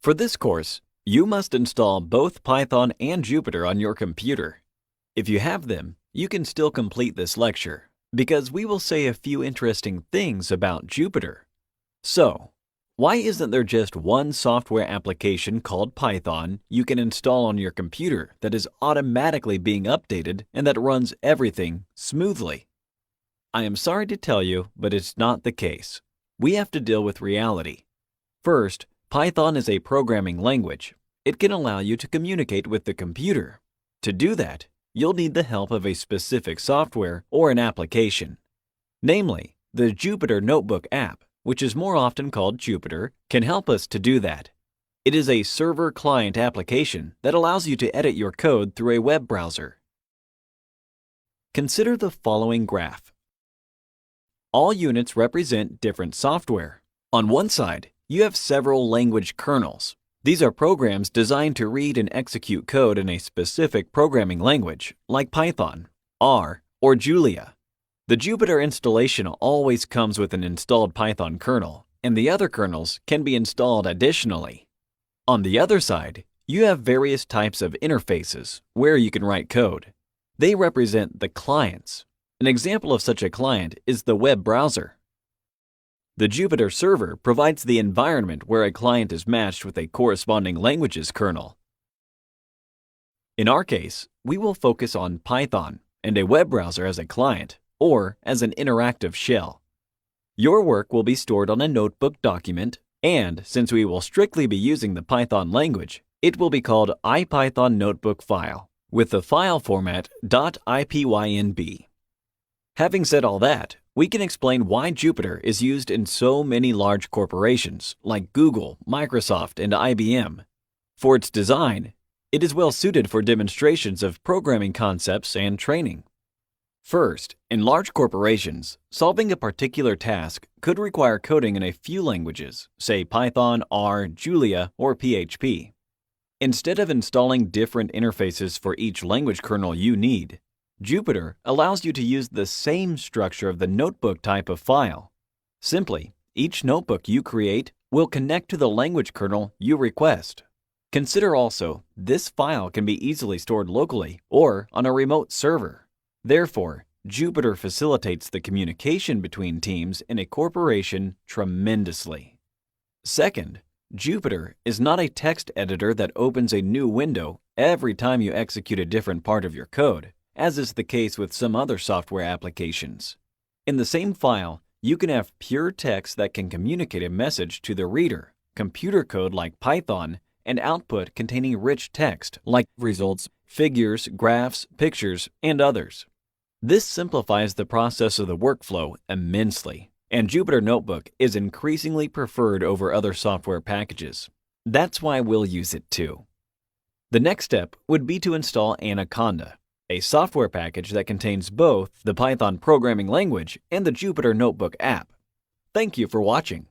For this course, you must install both Python and Jupyter on your computer. If you have them, you can still complete this lecture, because we will say a few interesting things about Jupyter. So, why isn't there just one software application called Python you can install on your computer that is automatically being updated and that runs everything smoothly? I am sorry to tell you, but it's not the case. We have to deal with reality. First, Python is a programming language. It can allow you to communicate with the computer. To do that, you'll need the help of a specific software or an application. Namely, the Jupyter Notebook app, which is more often called Jupyter, can help us to do that. It is a server-client application that allows you to edit your code through a web browser. Consider the following graph. All units represent different software. On one side, you have several language kernels. These are programs designed to read and execute code in a specific programming language, like Python, R, or Julia. The Jupyter installation always comes with an installed Python kernel, and the other kernels can be installed additionally. On the other side, you have various types of interfaces where you can write code. They represent the clients. An example of such a client is the web browser. The Jupyter server provides the environment where a client is matched with a corresponding language's kernel. In our case, we will focus on Python and a web browser as a client, or as an interactive shell. Your work will be stored on a notebook document, and since we will strictly be using the Python language, it will be called IPython notebook file, with the file format .ipynb. Having said all that, we can explain why Jupyter is used in so many large corporations like Google, Microsoft, and IBM. For its design, it is well suited for demonstrations of programming concepts and training. First, in large corporations, solving a particular task could require coding in a few languages, say Python, R, Julia, or PHP. Instead of installing different interfaces for each language kernel you need, Jupyter allows you to use the same structure of the notebook type of file. Simply, each notebook you create will connect to the language kernel you request. Consider also, this file can be easily stored locally or on a remote server. Therefore, Jupyter facilitates the communication between teams in a corporation tremendously. Second, Jupyter is not a text editor that opens a new window every time you execute a different part of your code, as is the case with some other software applications. In the same file, you can have pure text that can communicate a message to the reader, computer code like Python, and output containing rich text like results, figures, graphs, pictures, and others. This simplifies the process of the workflow immensely, and Jupyter Notebook is increasingly preferred over other software packages. That's why we'll use it too. The next step would be to install Anaconda, a software package that contains both the Python programming language and the Jupyter Notebook app. Thank you for watching.